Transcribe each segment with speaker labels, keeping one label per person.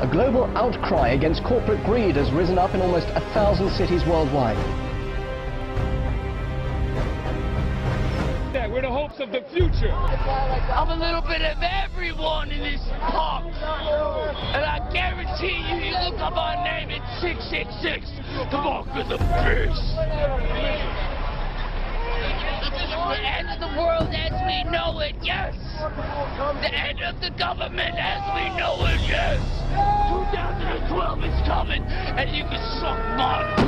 Speaker 1: A global outcry against corporate greed has risen up in almost 1,000 cities worldwide.
Speaker 2: We're the hopes of the future.
Speaker 3: I'm a little bit of everyone in this park. And I guarantee you look up our name at 666, the mark of the beast. The end of the world as we know it, yes. The end of the government as we know it, yes. 2012 is coming, and you can suck my...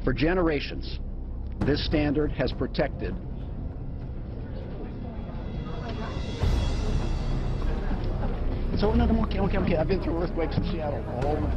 Speaker 4: For generations, this standard has protected So no, okay. I've been through earthquakes in Seattle all over.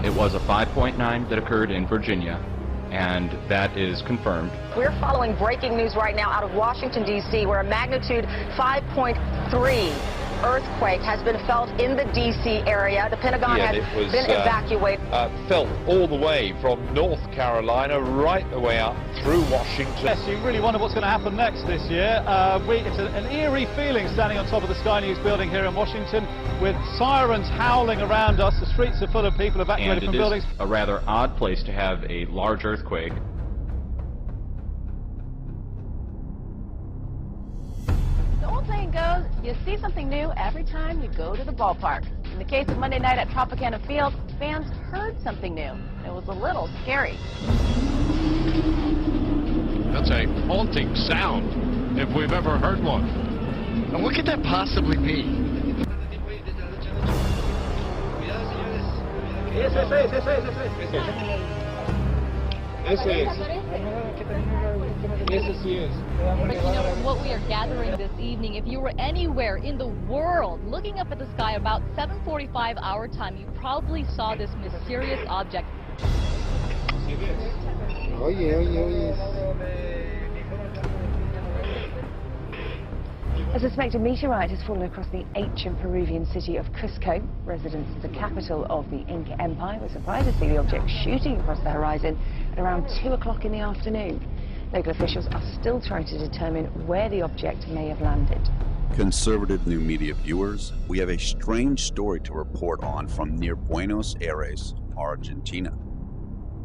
Speaker 5: It was a 5.9 that occurred in Virginia, and that is confirmed.
Speaker 6: We're following breaking news right now out of Washington, D.C., where a magnitude 5.3 earthquake has been felt in the D.C. area. The Pentagon has been evacuated.
Speaker 7: Felt all the way from North Carolina right the way up through Washington.
Speaker 8: Yes, you really wonder what's going to happen next this year. It's an eerie feeling standing on top of the Sky News building here in Washington with sirens howling around us. The streets are full of people evacuated from buildings.
Speaker 5: A rather odd place to have a large earthquake.
Speaker 9: The old saying goes, you see something new every time you go to the ballpark. In the case of Monday night at Tropicana Field, fans heard something new. It was a little scary.
Speaker 2: That's a haunting sound, if we've ever heard one.
Speaker 3: And what could that possibly be?
Speaker 10: But you know, from what we are gathering this evening, if you were anywhere in the world looking up at the sky about 7:45 our time, you probably saw this mysterious object.
Speaker 11: Oh yeah.
Speaker 6: A suspected meteorite has fallen across the ancient Peruvian city of Cusco. Residents of the capital of the Inca Empire were surprised to see the object shooting across the horizon at around 2 o'clock in the afternoon. Local officials are still trying to determine where the object may have landed.
Speaker 12: Conservative new media viewers, we have a strange story to report on from near Buenos Aires, Argentina.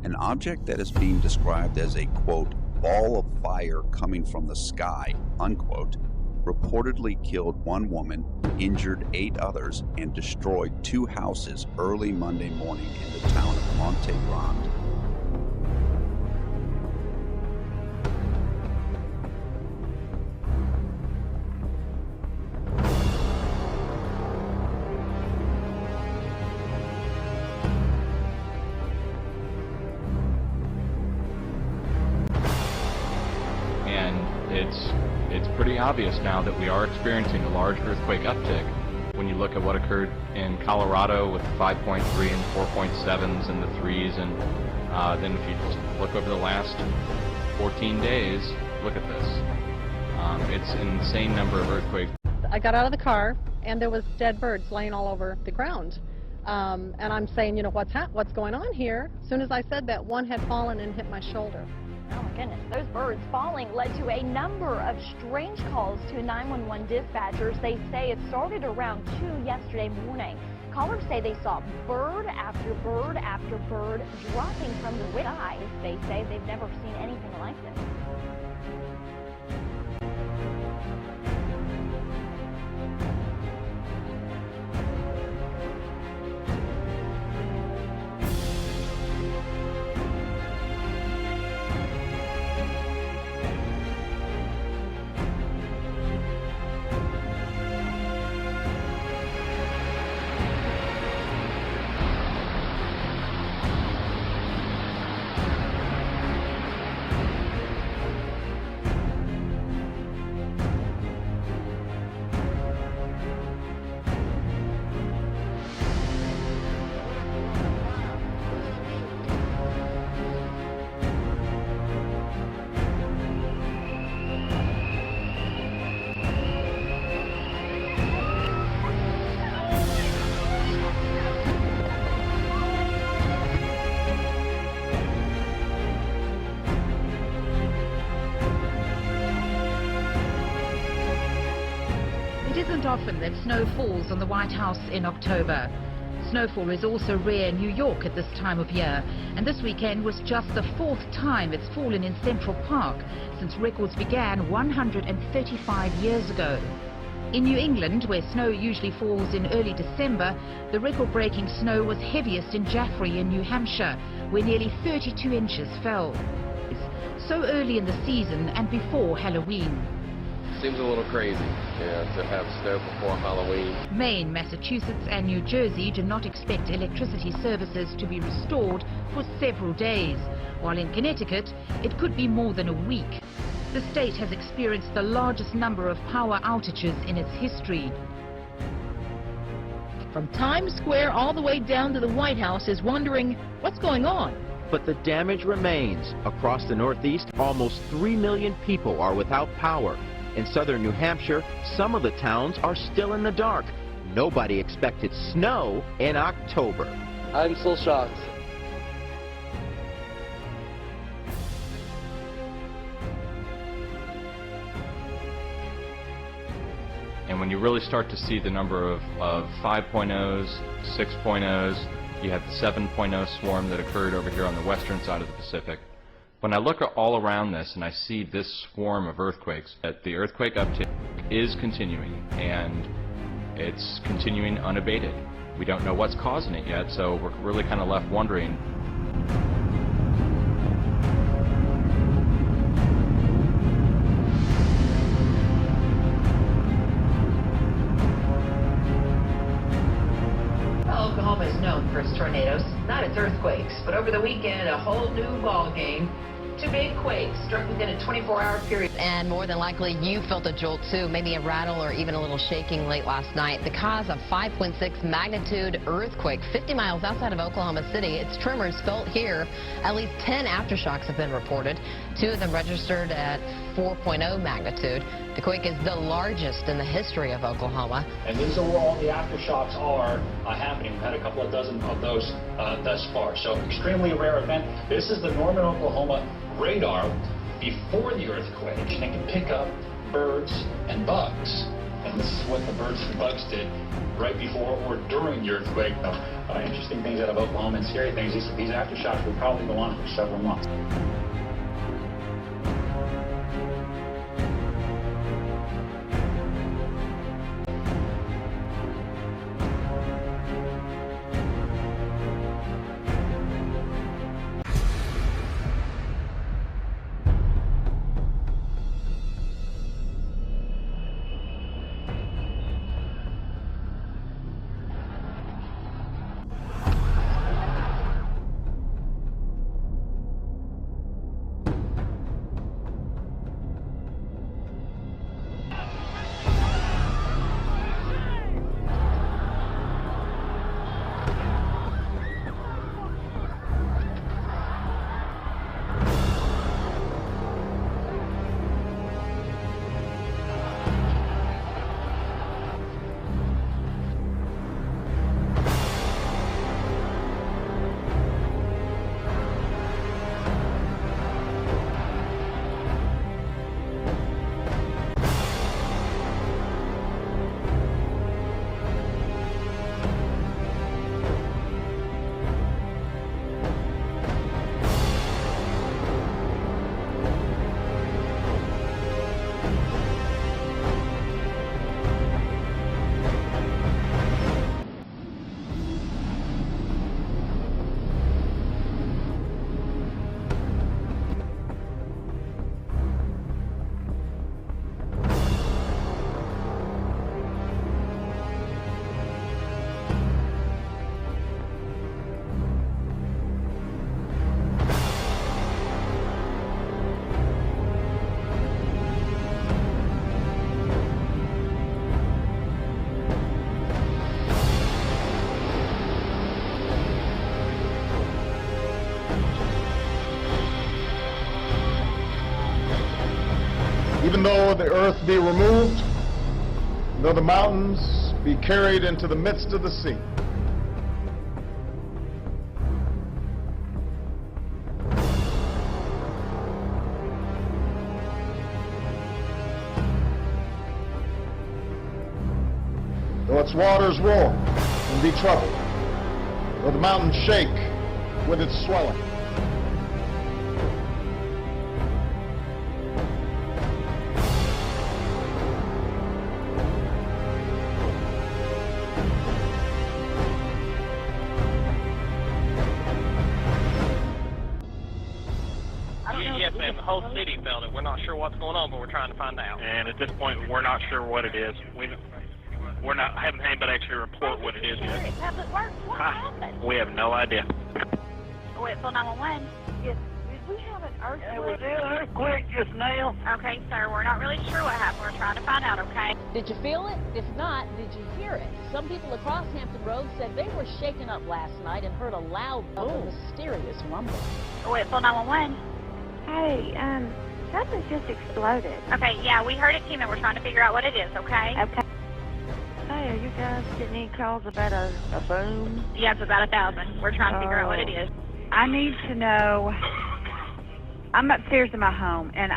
Speaker 12: An object that is being described as a, quote, ball of fire coming from the sky, unquote, reportedly killed one woman, injured 8 others, and destroyed 2 houses early Monday morning in the town of Monte Grande.
Speaker 5: It's pretty obvious now that we are experiencing a large earthquake uptick. When you look at what occurred in Colorado with 5.3 and 4.7s and the 3s, and then if you just look over the last 14 days, look at this. It's an insane number of earthquakes.
Speaker 13: I got out of the car and there was dead birds laying all over the ground. And I'm saying, you know, what's going on here? As soon as I said that, one had fallen and hit my shoulder.
Speaker 10: Oh my goodness, those birds falling led to a number of strange calls to 911 dispatchers. They say it started around 2 yesterday morning. Callers say they saw bird after bird after bird dropping from the sky. They say they've never seen anything like this.
Speaker 14: not often that snow falls on the White House in October. Snowfall is also rare in New York at this time of year, and this weekend was just the 4th time it's fallen in Central Park since records began 135 years ago. In New England, where snow usually falls in early December, the record-breaking snow was heaviest in Jaffrey in New Hampshire, where nearly 32 inches fell. So early in the season and before Halloween.
Speaker 15: Seems a little crazy, to have snow before Halloween.
Speaker 14: Maine, Massachusetts and New Jersey do not expect electricity services to be restored for several days, while in Connecticut it could be more than a week. The state has experienced the largest number of power outages in its history.
Speaker 16: From Times Square all the way down to the White House is wondering what's going on.
Speaker 17: But the damage remains. Across the Northeast, almost 3 million people are without power. In southern New Hampshire, some of the towns are still in the dark. Nobody expected snow in October.
Speaker 15: I'm still shocked.
Speaker 5: And when you really start to see the number of 5.0s, 6.0s, you had the 7.0 swarm that occurred over here on the western side of the Pacific. When I look all around this and I see this swarm of earthquakes, that the earthquake uptick is continuing, and it's continuing unabated. We don't know what's causing it yet, so we're really kind of left wondering.
Speaker 16: Well, Oklahoma is known for its tornadoes, not its earthquakes. But over the weekend, a whole new ball game. 2 big quakes struck within a 24-hour period.
Speaker 18: And more than likely, you felt a jolt, too, maybe a rattle or even a little shaking late last night. The cause of 5.6 magnitude earthquake 50 miles outside of Oklahoma City. Its tremors felt here. At least 10 aftershocks have been reported, 2 of them registered at 4.0 magnitude. The quake is the largest in the history of Oklahoma.
Speaker 19: And these are where all the aftershocks are happening. We've had a couple of dozen of those thus far. So extremely rare event. This is the Norman, Oklahoma radar before the earthquake, and it can pick up birds and bugs. And this is what the birds and bugs did right before or during the earthquake. Interesting things out of Oklahoma and scary things. These aftershocks will probably go on for several months.
Speaker 20: Even though the earth be removed, though the mountains be carried into the midst of the sea, though its waters roar and be troubled, though the mountains shake with its swelling.
Speaker 21: Yes, ma'am. The whole city felt it. We're not sure what's going on, but we're trying to find out. And at this point, we're not sure what it is. Haven't anybody actually report what it is yet.
Speaker 10: Public Works, what happened?
Speaker 21: We have no idea.
Speaker 10: Whitfield 911. Yes, did we have an earthquake?
Speaker 3: Was there an earthquake just now?
Speaker 10: Okay, sir, we're not really sure what happened. We're trying to find out, okay?
Speaker 9: Did you feel it? If not, did you hear it? Some people across Hampton Roads said they were shaken up last night and heard a loud, mysterious rumble.
Speaker 10: Whitfield 911.
Speaker 22: Hey, something's just exploded.
Speaker 10: Okay, yeah, we heard it too, and we're trying to figure out what it is, okay?
Speaker 22: Okay. Hey, are you guys getting any calls about a boom?
Speaker 10: Yeah, it's about 1,000. We're trying to figure out what it is.
Speaker 22: I need to know. I'm upstairs in my home, and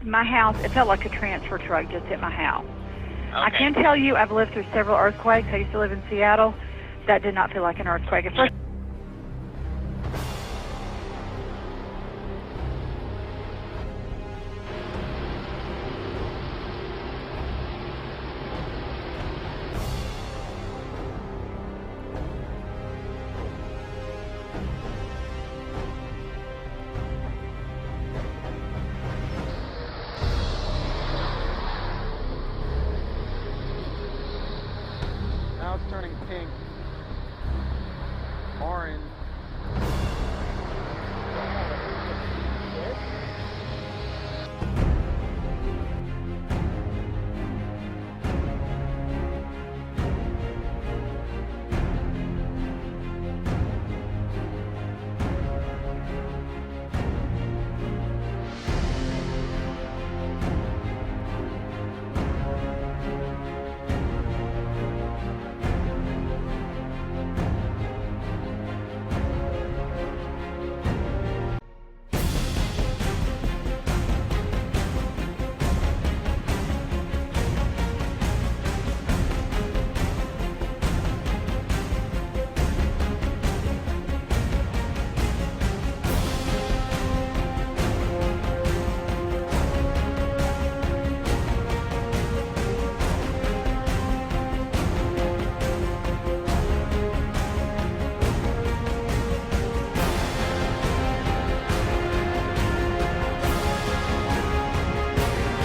Speaker 22: my house, it felt like a transfer truck just hit my house.
Speaker 10: Okay.
Speaker 22: I can tell you I've lived through several earthquakes. I used to live in Seattle. That did not feel like an earthquake. At first,
Speaker 11: Now it's turning pink, orange.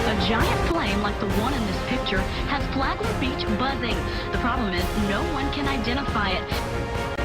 Speaker 10: A giant flame like the one in this picture has Flagler Beach buzzing. The problem is no one can identify it.